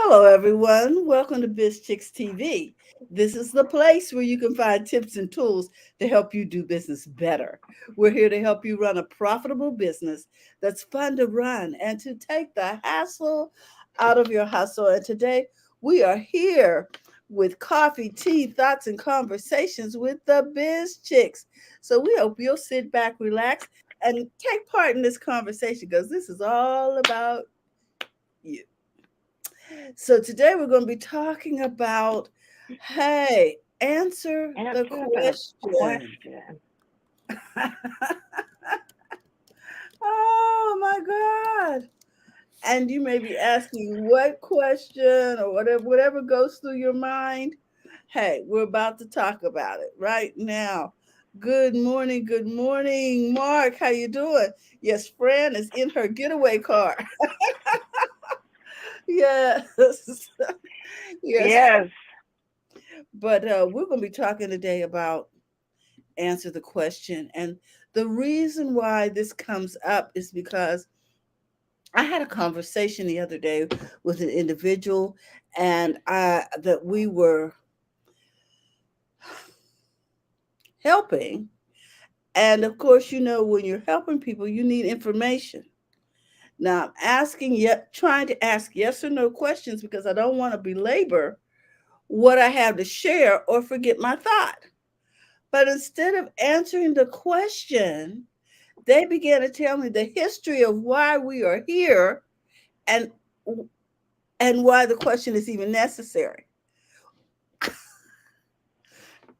Hello, everyone. Welcome to BizChicks TV. This is the place where you can find tips and tools to help you do business better. We're here to help you run a profitable business that's fun to run and to take the hassle out of your hustle. And today we are here with coffee, tea, thoughts, and conversations with the Biz Chicks. So we hope you'll sit back, relax, and take part in this conversation because this is all about you. So today we're going to be talking about, hey, answer the Answer the question. question. Oh my God. And you may be asking what question or whatever goes through your mind. Hey, we're about to talk about it right now. Good morning, Mark. How you doing? Yes, Fran is in her getaway car. Yes. Yes. Yes. But we're going to be talking today about answer the question. And the reason why this comes up is because I had a conversation the other day with an individual, and that we were helping. And of course, when you're helping people, you need information. Now, I'm asking yet trying to ask yes or no questions because I don't want to belabor what I have to share or forget my thought. But instead of answering the question, they began to tell me the history of why we are here and and why the question is even necessary.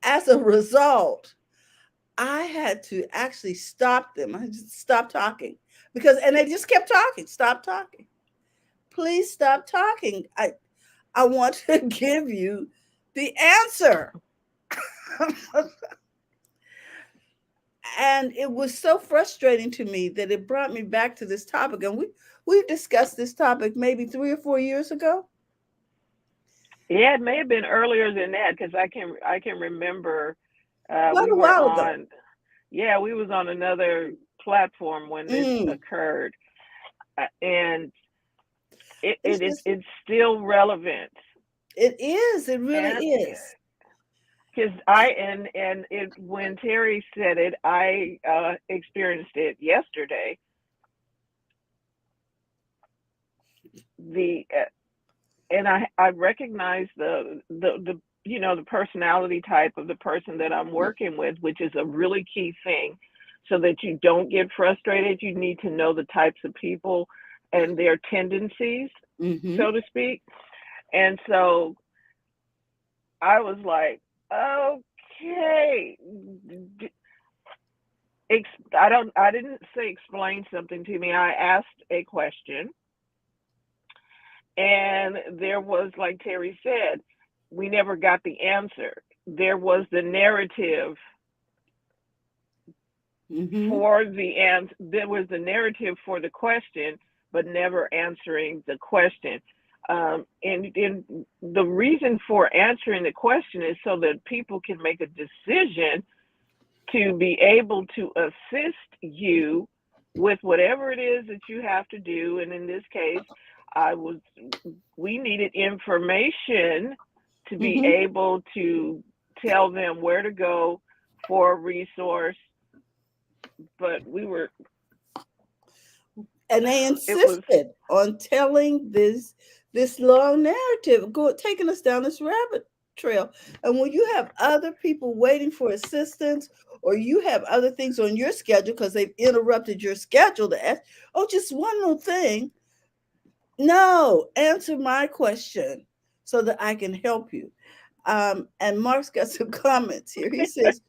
As a result, I had to actually stop them. I just stopped talking because and they just kept talking. Stop talking. Please stop talking. I want to give you the answer. And it was so frustrating to me that it brought me back to this topic. And we've discussed this topic maybe 3 or 4 years ago. Yeah, it may have been earlier than that because I can remember Quite we a were while ago. on we was on another platform when this Mm, occurred, and it, it's it is just it's still relevant. it is. It really And is. because and it when Terry said it, I experienced it yesterday. The and I recognize the the personality type of the person that I'm working with, which is a really key thing, so that you don't get frustrated. You need to know the types of people and their tendencies, Mm-hmm. so to speak. And so I was like, okay, I didn't say explain something to me. I asked a question, and there was, like Terry said, we never got the answer. There was the narrative Mm-hmm. for the answer. There was the narrative for the question, but never answering the question. And the reason for answering the question is so that people can make a decision to be able to assist you with whatever it is that you have to do. And in this case, I was we needed information to be Mm-hmm. able to tell them where to go for a resource, but we were And they it was insisted on telling this long narrative, taking us down this rabbit trail. And when you have other people waiting for assistance, or you have other things on your schedule because they've interrupted your schedule to ask, oh, just one little thing. No, answer my question so that I can help you. And Mark's got some comments here. He says,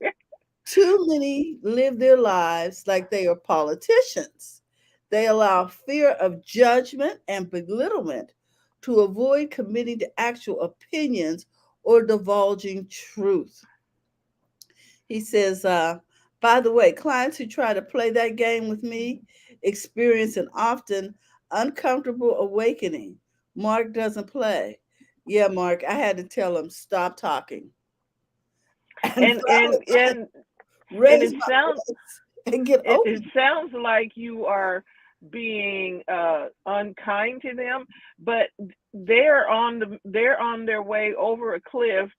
too many live their lives like they are politicians. They allow fear of judgment and belittlement to avoid committing to actual opinions or divulging truth. He says, by the way, clients who try to play that game with me experience an often uncomfortable awakening. Mark doesn't play. Yeah, Mark, I had to tell him, stop talking. And and and finally, I and and raise my voice and get over it sounds like you are. being unkind to them, but they're on their way over a cliff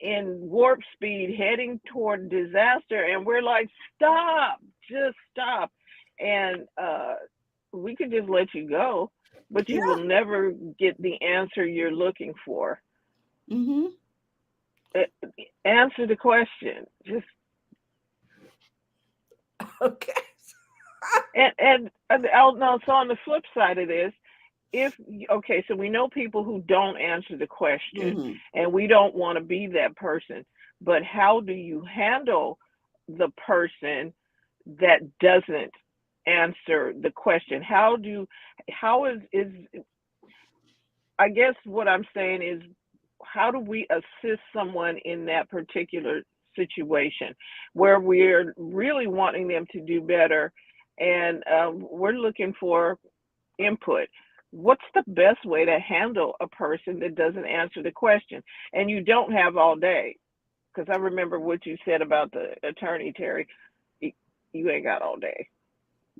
in warp speed heading toward disaster, and we're like, stop, just stop. And we could just let you go, but you will Yeah. never get the answer you're looking for. Mm-hmm. Uh, Answer the question. Just Okay. and I'll now, so on the flip side of this, if okay, so we know people who don't answer the question, Mm-hmm. and we don't want to be that person, but how do you handle the person that doesn't answer the question? How is I guess what I'm saying is, how do we assist someone in that particular situation where we're really wanting them to do better, and we're looking for input? What's the best way to handle a person that doesn't answer the question? And you don't have all day, because I remember what you said about the attorney, Terry. You ain't got all day.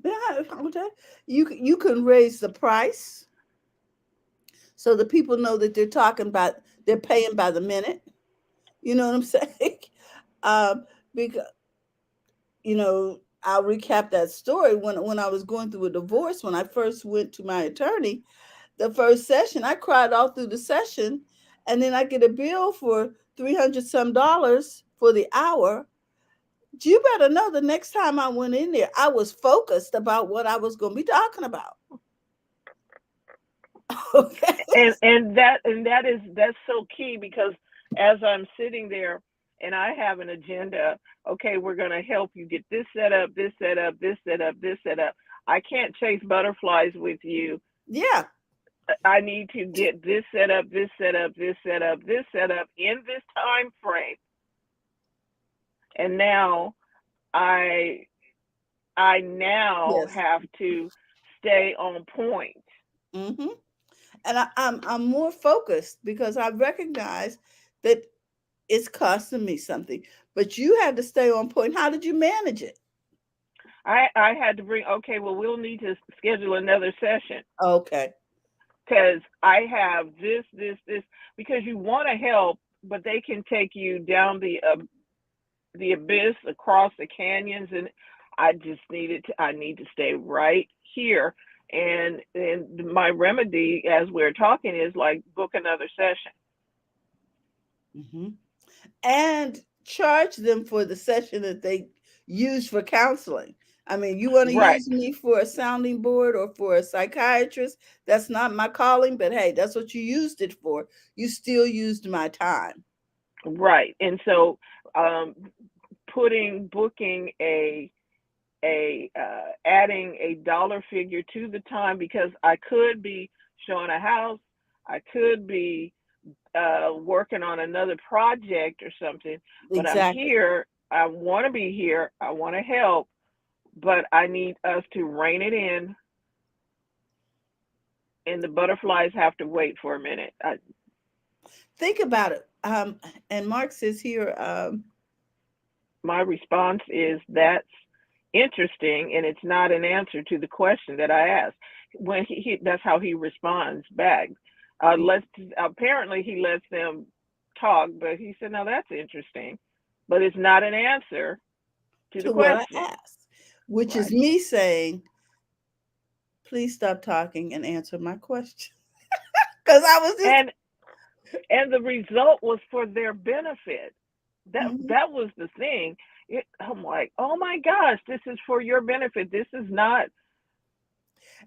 Yeah, okay. You can raise the price so the people know that they're paying by the minute. You know what I'm saying? Um, because I'll recap that story. When I was going through a divorce, when I first went to my attorney, the first session, I cried all through the session, and then I get a bill for 300 some dollars for the hour. You better know the next time I went in there, I was focused about what I was going to be talking about. Okay. That's so key, because as I'm sitting there and I have an agenda, okay, we're going to help you get this set up, this set up, this set up, this set up. I can't chase butterflies with you. Yeah. I need to get this set up, this set up, this set up, this set up in this time frame. And now I I now Yes. have to stay on point. Hmm. And I'm more focused because I recognize that it's costing me something. But you had to stay on point. How did you manage it? I had to bring, okay, well, we'll need to schedule another session, Okay. because I have this, because you want to help, but they can take you down the abyss, across the canyons, and I need to stay right here. And my remedy, as we're talking, is like, book another session. Hmm. And charge them for the session that they use for counseling. I mean, you want to Right, use me for a sounding board or for a psychiatrist? That's not my calling, but hey, that's what you used it for. You still used my time. right. And so, um, putting booking a adding a dollar figure to the time, because I could be showing a house, I could be working on another project or something, but I'm Exactly. here. I want to be here. I want to help, but I need us to rein it in, and the butterflies have to wait for a minute. Think about it. And Mark says here, My response is, that's interesting, and it's not an answer to the question that I asked. When that's how he responds back. Let's Apparently he lets them talk, but he said, "No, that's interesting, but it's not an answer to the to what I question." asked, which is Right. me saying, please stop talking and answer my question. Because I was just, And the result was for their benefit. mhm. That was the thing. I'm like, oh my gosh, this is for your benefit. This is not.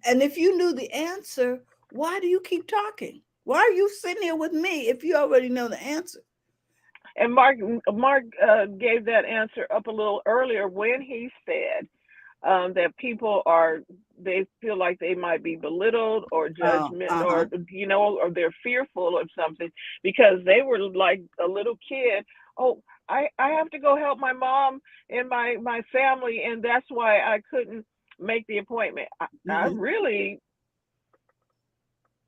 And if you knew the answer, why do you keep talking? Why are you sitting here with me if you already know the answer? And Mark gave that answer up a little earlier when he said that people they feel like they might be belittled or judgment, Uh-huh. or or they're fearful of something, because they were like a little kid. Oh, I have to go help my mom and my family, and that's why I couldn't make the appointment. I Hmm. really,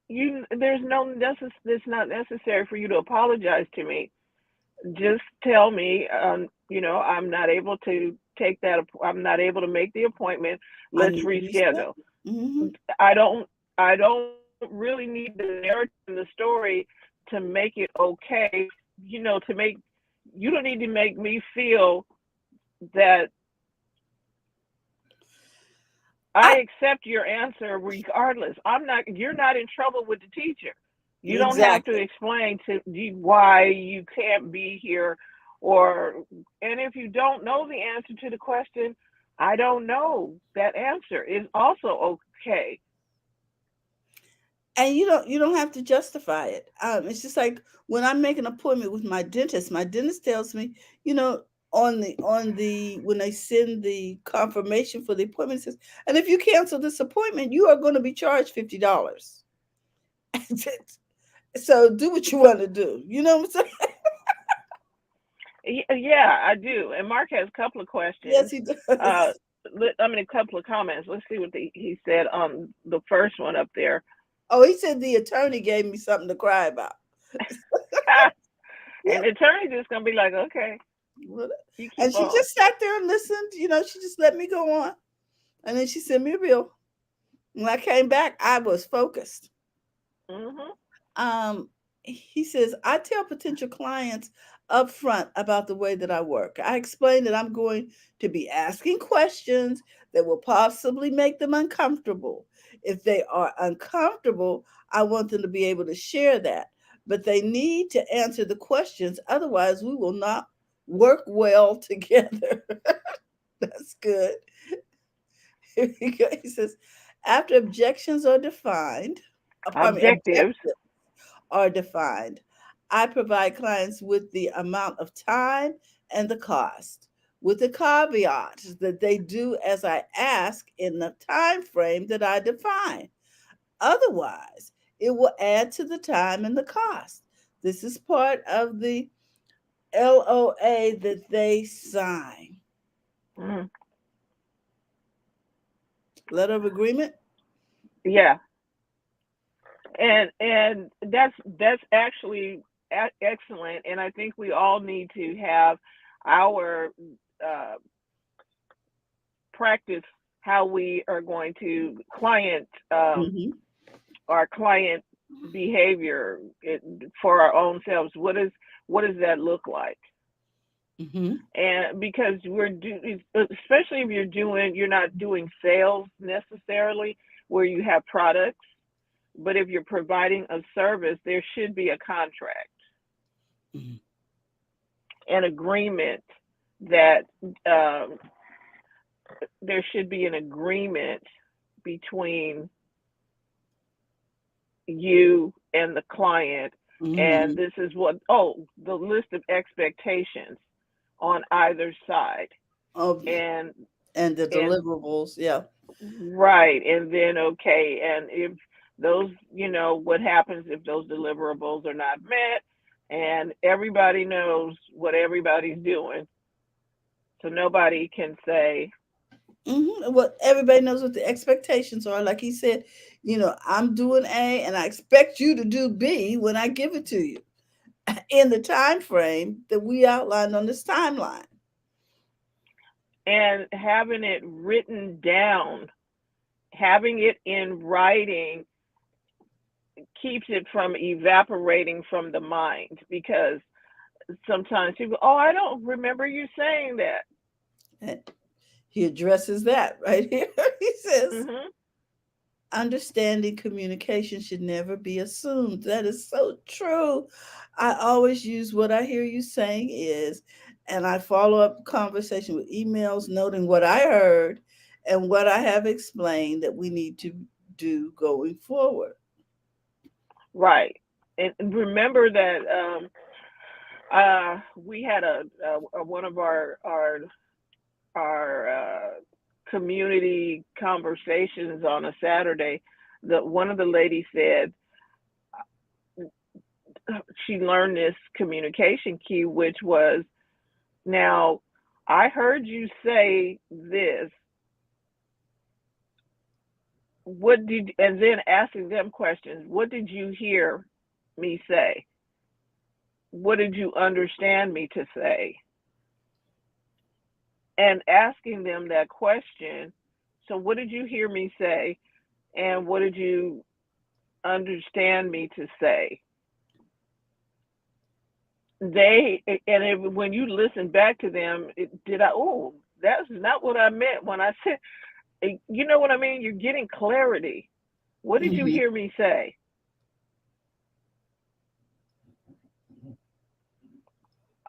it's not necessary for you to apologize to me. Just tell me, I'm not able to take that. I'm not able to make the appointment. I Let's need to reschedule. reschedule. Hmm. I don't I don't really need the narrative and the story to make it okay. To make you don't need to make me feel that I I accept your answer regardless. You're not in trouble with the teacher. You don't have to exactly. explain to you why you can't be here or and if you don't know the answer to the question, I don't know that answer is also okay. And you don't have to justify it. It's just like when I make an appointment with my dentist. My dentist tells me, you know, on the when they send the confirmation for the appointment, it says, and if you cancel this appointment, you are going to be charged $50. So do what you want to do. You know what I'm saying? Yeah, I do. And Mark has a couple of Yes, questions. he Uh, does. a couple of comments. Let's see what he said on the first one up there. Oh, he said the attorney gave me something to cry about. And Yeah. the attorney just gonna be like, okay, Well, you and keep she on. just sat there and listened. She just let me go on. And then she sent me a bill. When I came back, I was focused. Hmm. Um, he says, I tell potential clients up front about the way that I work. I explain that I'm going to be asking questions that will possibly make them uncomfortable. If they are uncomfortable, I want them to be able to share that. But they need to answer the questions, otherwise, we will not work well together. That's good. Here we go. He says, after objections are defined, pardon me, Objectives. are defined. I provide clients with the amount of time and the cost, with the caveat that they do as I ask in the time frame that I define. Otherwise, it will add to the time and the cost. This is part of the LOA that they sign. Mm, Letter of agreement? yeah, and that's actually excellent. And I think we all need to have our uh, practice how we are going to Hmm. our client behavior for our own selves. What does that look like? Hmm. And because especially if you're not doing sales necessarily where you have products, but if you're providing a service, there should be a contract, Hmm. an agreement that um, there should be an agreement between you and the client. And Hmm. this is the list of expectations on either side. Of And and the and deliverables, yeah. right, and then okay, and if those, what happens if those deliverables are not met, and everybody knows what everybody's doing, so nobody can say, Well, everybody knows what the expectations are. Like he said, I'm doing A and I expect you to do B when I give it to you in the time frame that we outlined on this timeline. and having it written down, having it in writing keeps it from evaporating from the mind because sometimes people, oh, I don't remember you saying that. And he addresses that right here. He says, Hmm. understanding communication should never be assumed. That is so true. I always use what I hear you saying is, and I follow up conversation with emails noting what I heard and what I have explained that we need to do going forward. Right. And remember that we had a one of our community conversations on a Saturday. That one of the ladies said she learned this communication key, which was, now I heard you say this. And then asking them questions. What did you hear me say? What did you understand me to say? and asking them that question. So, what did you hear me say? And what did you understand me to say? When you listen back to them, oh, that's not what I meant when I said, you know what I mean? You're getting clarity. What did you Mhm. hear me say?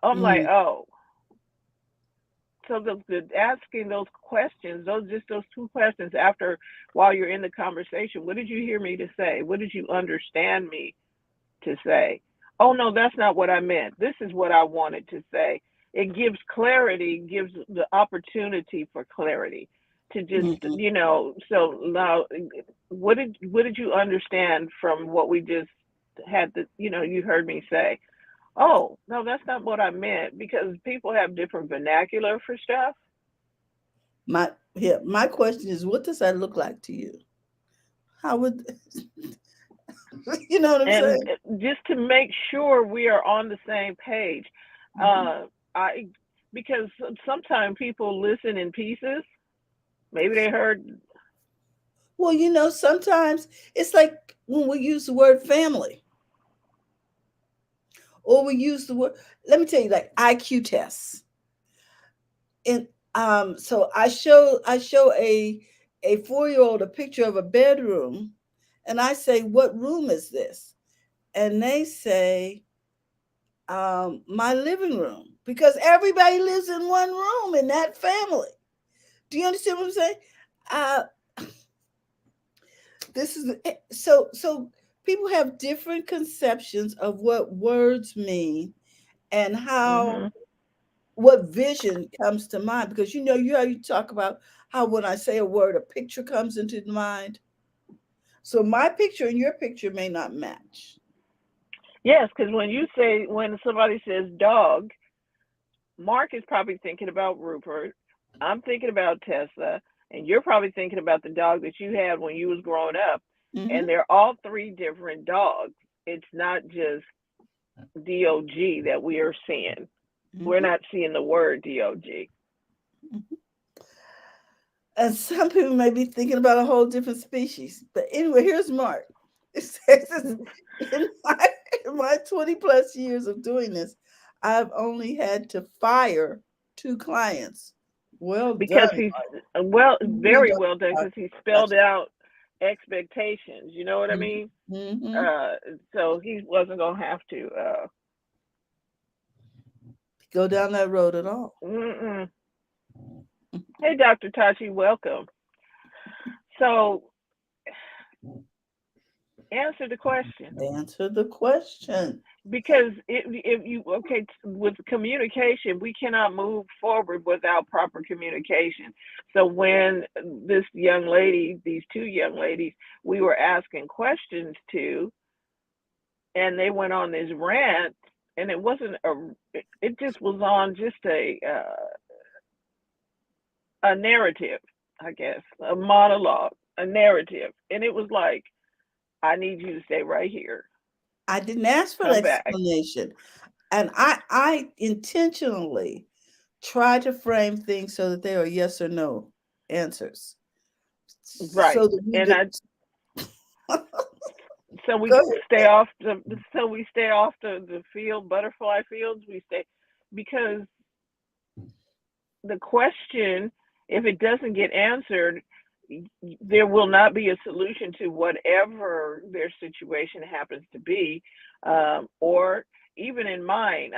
I'm like, Mhm. oh, so the asking those questions, those two questions after while you're in the conversation, what did you hear me to say? What did you understand me to say? Oh no, that's not what I meant. This is what I wanted to say. It gives clarity, gives the opportunity for clarity to just, Mhm. so now what did you understand from what we just had you heard me say? Oh, no, that's not what I meant, because people have different vernacular for stuff. My question is, what does that look like to you? How would you know what I'm And saying? just to make sure we are on the same page, Mhm. I because sometimes people listen in pieces. Maybe they heard. Well, sometimes it's like when we use the word family, or we use the word. Let me tell you, like IQ tests, and so I show a 4-year old a picture of a bedroom, and I say, "What room is this?" And they say, "My living room," because everybody lives in one room in that family. Do you understand what I'm saying? Uh, this is so people have different conceptions of what words mean and how Hmm. what vision comes to mind, because you talk about how when I say a word, a picture comes into the mind. So my picture and your picture may not match. Yes, because when somebody says dog, Mark is probably thinking about Rupert. I'm thinking about Tessa, and you're probably thinking about the dog that you had when you was growing up. And Hmm. they're all three different dogs. It's not just DOG that we are seeing. We're Hmm. not seeing the word DOG. And some people may be thinking about a whole different species. But anyway, here's Mark. It says in my 20 plus years of doing this, I've only had to fire 2 clients. Well Because done, he's, Mark. well, What do you mean, very well done, because he spelled Dr. out expectations. You know what I Mhm, mean? mhm. Uh, so he wasn't gonna have to. Go down that road at all. Mm-mm. Hey, Dr. Tachi, welcome. So answer the question. Answer the question. Because if you, okay, with communication, we cannot move forward without proper communication. So when these two young ladies, we were asking questions to, and they went on this rant, and it wasn't it just was on just a narrative, I guess, a monologue, a narrative, and it was like, I need you to stay right here, I didn't ask for an come back. explanation. And I intentionally try to frame things so that they are yes or no answers. So Right. that we And get I so we go stay ahead. off the field, butterfly fields. We stay, because the question, if it doesn't get answered, there will not be a solution to whatever their situation happens to be. Or even in mine,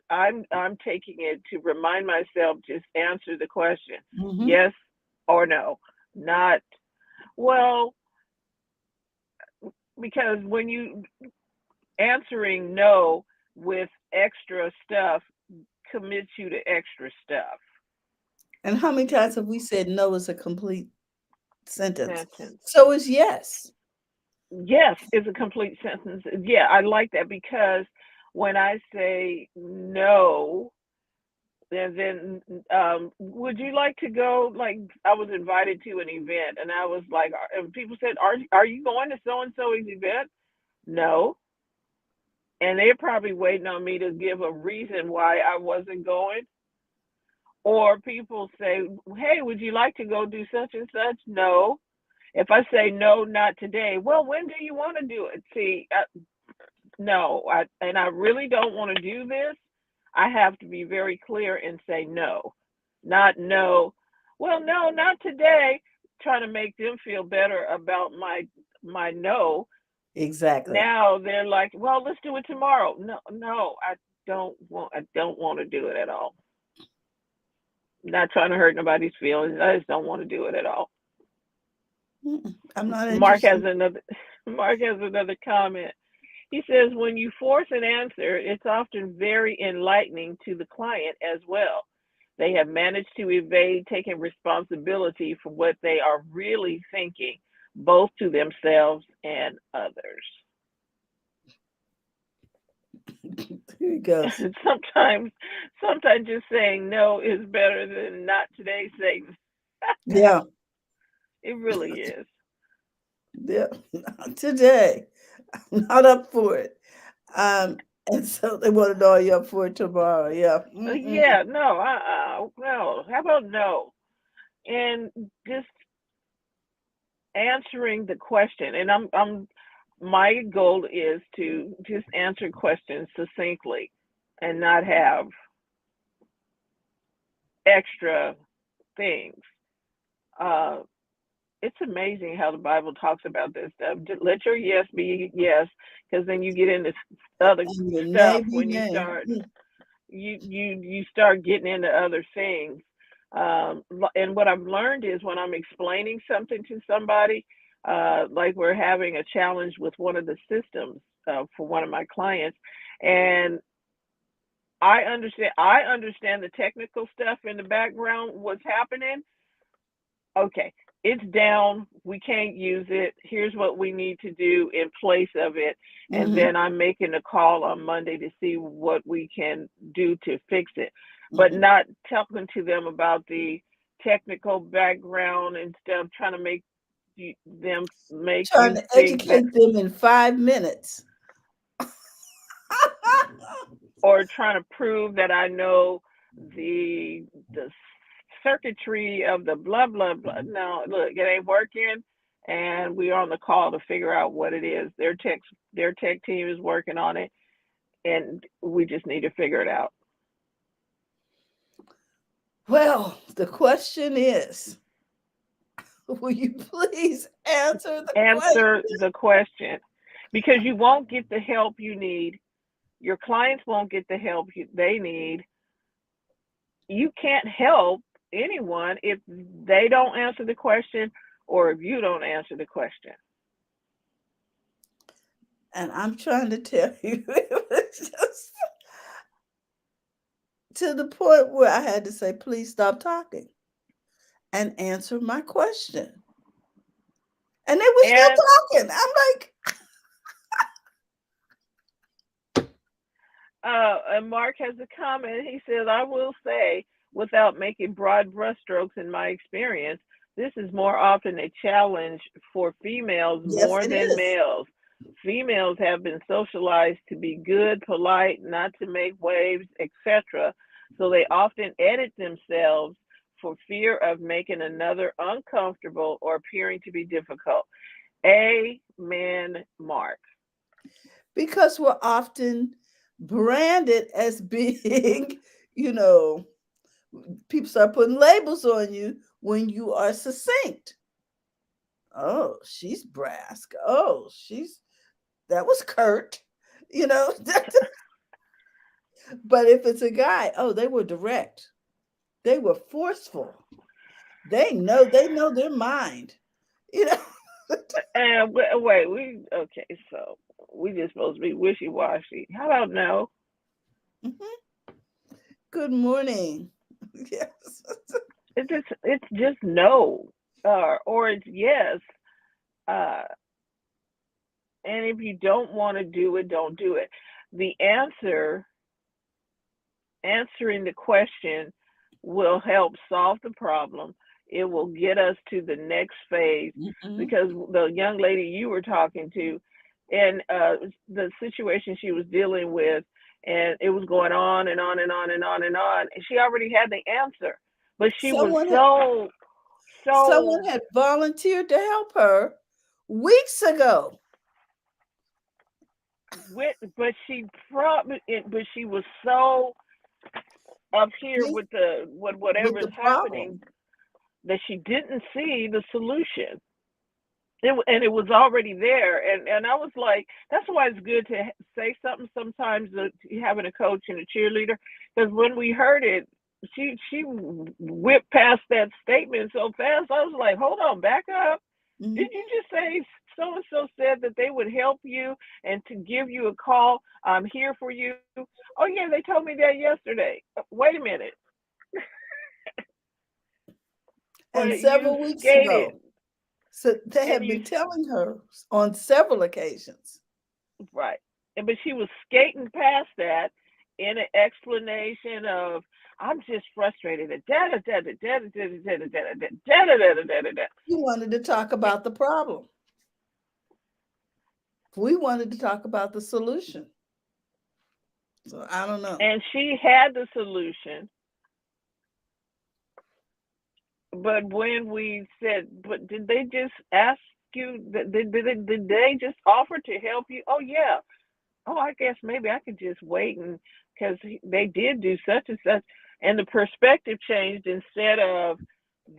I'm taking it to remind myself, just answer the question, Hmm. yes or no. Not, well, because when you answering no with extra stuff commits you to extra stuff. And how many times have we said no is a complete sentence? Sentence. So is yes. Yes is a complete sentence. Yeah, I like that, because when I say no, then would you like to go? Like, I was invited to an event, and I was like, and people said, "Are you going to so and so's event?" No, and they're probably waiting on me to give a reason why I wasn't going. Or people say, hey, would you like to go do such and such? No. If I say no, not today, well, when do you want to do it? See, no, and I really don't want to do this. I have to be very clear and say no, not no. Well, no, not today. Trying to make them feel better about my no. Exactly. Now they're like, well, let's do it tomorrow. No, no, I don't want to do it at all. Not trying to hurt nobody's feelings. I just don't want to do it at all. I'm not Mark has interested. another Mark has another comment. He says when you force an answer, it's often very enlightening to the client as well. They have managed to evade taking responsibility for what they are really thinking, both to themselves and others. Here he goes. sometimes sometimes just saying no is better than not today saying Yeah. it really is. Yeah. Not today. I'm not up for it. And so they want to know, are you up for it tomorrow? Yeah. Mm-mm. Yeah, no, no. How about no? And just answering the question. And I'm my goal is to just answer questions succinctly and not have extra things. Uh, it's amazing how the Bible talks about this stuff. Let your yes be yes, because then you get into other And your stuff name be when you named. start you start getting into other things. And what I've learned is when I'm explaining something to somebody, like we're having a challenge with one of the systems for one of my clients, and I understand the technical stuff in the background, what's happening. Okay, it's down. We can't use it. Here's what we need to do in place of it. And Mm-hmm. then I'm making a call on Monday to see what we can do to fix it, but Mm-hmm. not talking to them about the technical background and stuff, trying to them make Trying you to think that, educate them in 5 minutes. or trying to prove that I know the circuitry of the blah blah blah. No, look, it ain't working, and we're on the call to figure out what it is. Their tech team is working on it, and we just need to figure it out. Well, the question is, will you please answer the Answer question? the question, because you won't get the help you need. Your clients won't get the help they need. You can't help anyone if they don't answer the question or if you don't answer the question. And I'm trying to tell you, it was just to the point where I had to say, please stop talking and answer my question. And they were And still talking. I'm like, and Mark has a comment. He says, I will say, without making broad brushstrokes in my experience, this is more often a challenge for females yes, more it than is. males. Females have been socialized to be good, polite, not to make waves, etc. So they often edit themselves for fear of making another uncomfortable or appearing to be difficult. Amen, Mark. Because we're often branded as being, you know, people start putting labels on you when you are succinct. Oh, she's brass. Oh, that was curt, you know. But if it's a guy, oh, they were direct. They were forceful. They know their mind. You know. And wait, we okay? So we just supposed to be wishy washy. How about no? Mhm. Good morning. Yes. It's just no, or it's yes. Uh, and if you don't want to do it, don't do it. The answering the question will help solve the problem. It will get us to the next phase, Mm-mm. because the young lady you were talking to, and the situation she was dealing with, and it was going on and on and on and on and on. And she already had the answer, but she was Someone had so volunteered to help her weeks ago. but she probably, but she was so up here You with the with whatever's the happening problem. that she didn't see the solution. And it was already there, and I was like, that's why it's good to say something sometimes, having a coach and a cheerleader, because when we heard it, she whipped past that statement so fast. I was like, hold on, back up. Did Mhm. you just say so and so said that they would help you and to give you a call? I'm here for you. Oh yeah, they told me that yesterday. Wait a minute, And but you several weeks skated, ago. So they and have you been telling her on several occasions. right. And but she was skating past that in an explanation of, I'm just frustrated at da da da da da da da da da da da da da da da. We wanted to talk about the problem. We wanted to talk about the solution. So I don't know. And she had the solution, but when we said, but did they just ask you? Did they just offer to help you? Oh yeah. Oh, I guess maybe I could just wait, and because they did do such and such, and the perspective changed. Instead of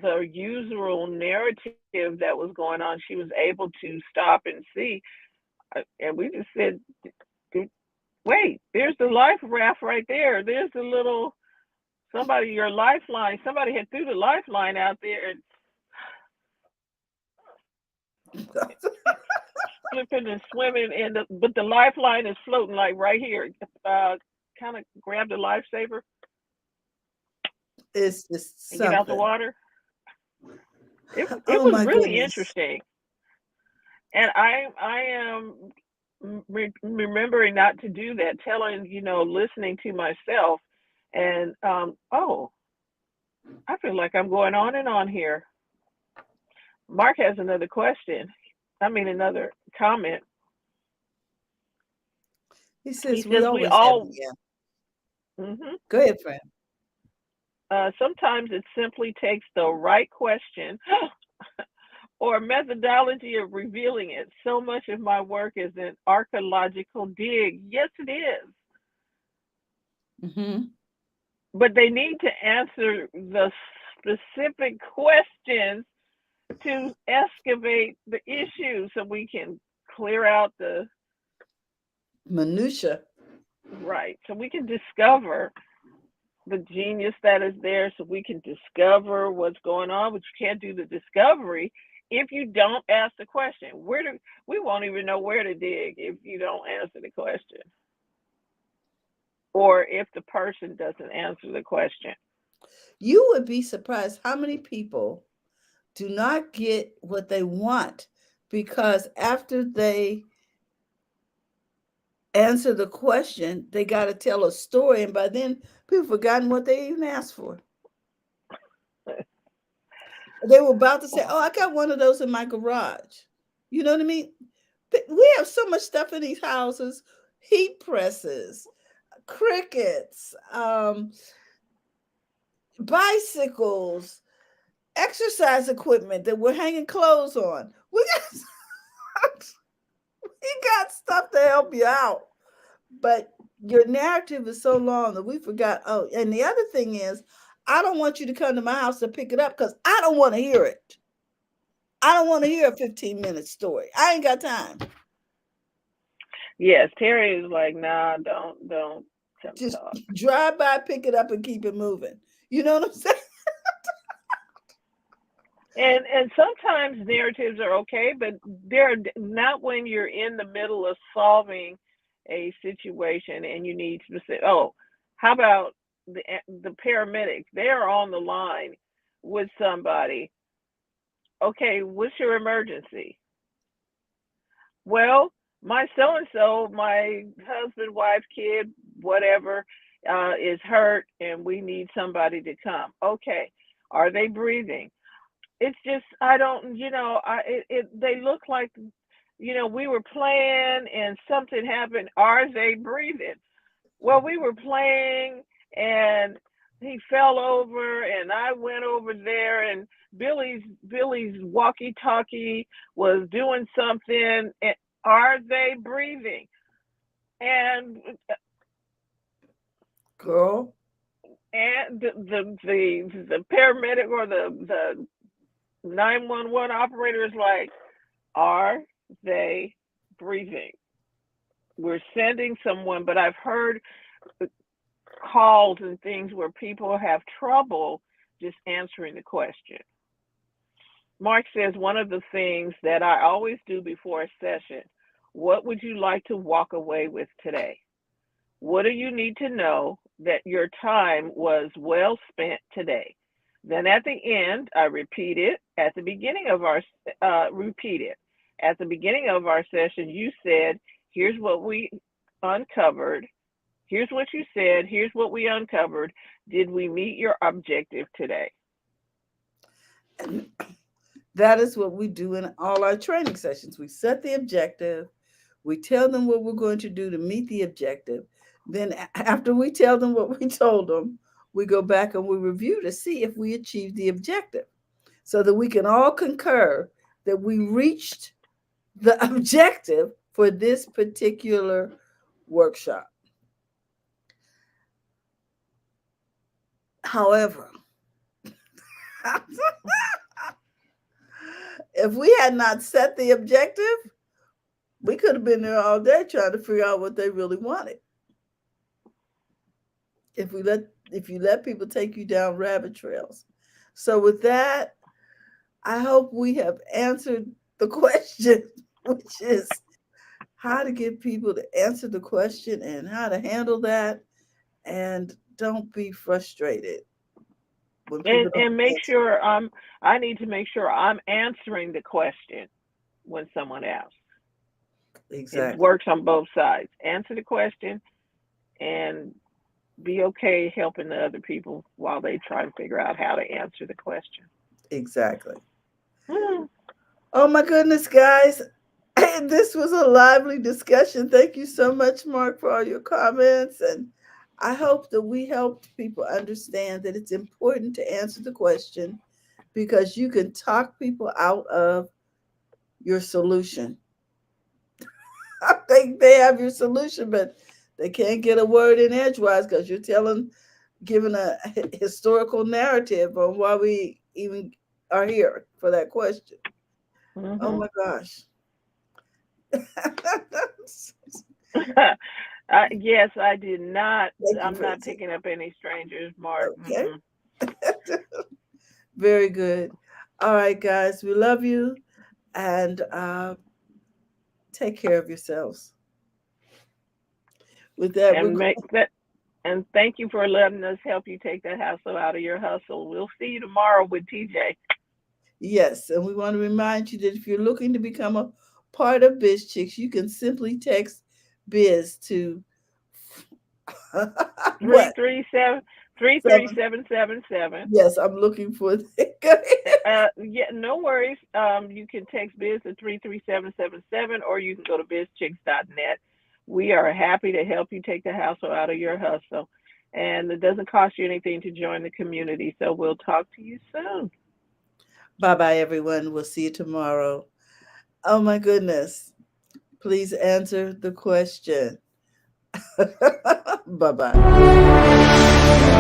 the usual narrative that was going on, she was able to stop and see, and we just said, wait, there's the life raft right there. There's the little somebody, your lifeline. Somebody had threw the lifeline out there, and flipping and swimming, but the lifeline is floating like right here. Kind of grab the lifesaver It's just and get out the something. water. It Oh was my really goodness. interesting, and I am remembering not to do that, telling, listening to myself, and oh, I feel like I'm going on and on here. Mark has another question. I mean, another comment. He He says we says we always have all. the answer. Mhm. Go ahead, friend. Sometimes it simply takes the right question or methodology of revealing it. So much of my work is an archaeological dig. Yes, it is. Hmm. But they need to answer the specific questions to excavate the issue so we can clear out the Minutia. right. So we can discover the genius that is there, so we can discover what's going on, but you can't do the discovery if you don't ask the question. We won't even know where to dig if you don't answer the question, or if the person doesn't answer the question. You would be surprised how many people do not get what they want because after they answer the question, they got to tell a story, and by then people forgotten what they even asked for. They were about to say, "Oh, I got one of those in my garage." You know what I mean? We have so much stuff in these houses: heat presses, crickets, bicycles, exercise equipment that we're hanging clothes on. We got stuff to help you out, but your narrative is so long that we forgot. Oh, and the other thing is, I don't want you to come to my house to pick it up because I don't want to hear it. I don't want to hear a 15-minute story. I ain't got time. Yes, Terry is like, nah, don't come Just talk. drive by, pick it up, and keep it moving. You know what I'm saying? And sometimes narratives are okay, but they're not when you're in the middle of solving a situation and you need to say, oh, how about the paramedics? They're on the line with somebody. Okay, what's your emergency? Well, my so and so, my husband, wife, kid, whatever, is hurt, and we need somebody to come. Okay, are they breathing? It's just I don't, they look like, we were playing and something happened. Are they breathing? Well, we were playing and he fell over and I went over there and Billy's walkie-talkie was doing something. Are they breathing? And Girl, the paramedic or the 911 operator is like, are they breathing? We're sending someone, but I've heard calls and things where people have trouble just answering the question. Mark says one of the things that I always do before a session, what would you like to walk away with today? What do you need to know that your time was well spent today? Then at the end, I repeat it. At the beginning of our repeat it. At the beginning of our session, you said, "Here's what we uncovered. Here's what you said. Here's what we uncovered. Did we meet your objective today?" and that is what we do in all our training sessions. We set the objective, we tell them what we're going to do to meet the objective. Then, after we tell them what we told them, we go back and we review to see if we achieved the objective so that we can all concur that we reached the objective for this particular workshop. However, if we had not set the objective, we could have been there all day trying to figure out what they really wanted. If you let people take you down rabbit trails. So with that, I hope we have answered the question, which is how to get people to answer the question and how to handle that, and don't be frustrated when people don't And make answer. sure I need to make sure I'm answering the question when someone asks. It Exactly. works on both sides. Answer the question and be okay helping the other people while they try to figure out how to answer the question. Exactly. Hmm. Oh my goodness, guys. This was a lively discussion. Thank you so much, Mark, for all your comments. And I hope that we helped people understand that it's important to answer the question because you can talk people out of your solution. I think they have your solution, but they can't get a word in edgewise because you're giving a historical narrative on why we even are here for that question. Oh Hmm. my gosh. Yes, I did not. Thank you, I'm not Princess. picking up any strangers, Mark. Okay. Mm-mm. Very good. All right, guys, we love you and take care of yourselves. With that, we're And make that. And thank you for letting us help you take that hassle out of your hustle. We'll see you tomorrow with TJ. yes, and we want to remind you that if you're looking to become a part of BizChicks, you can simply text Biz to Three what? three seven three three Seven. seven seven seven. Yes, I'm looking for the, go ahead. Yeah, no worries. You can text Biz at 33777 or you can go to bizchicks.net. We are happy to help you take the hassle out of your hustle. And it doesn't cost you anything to join the community. So we'll talk to you soon. Bye bye, everyone. We'll see you tomorrow. Oh my goodness. Please answer the question. Bye bye.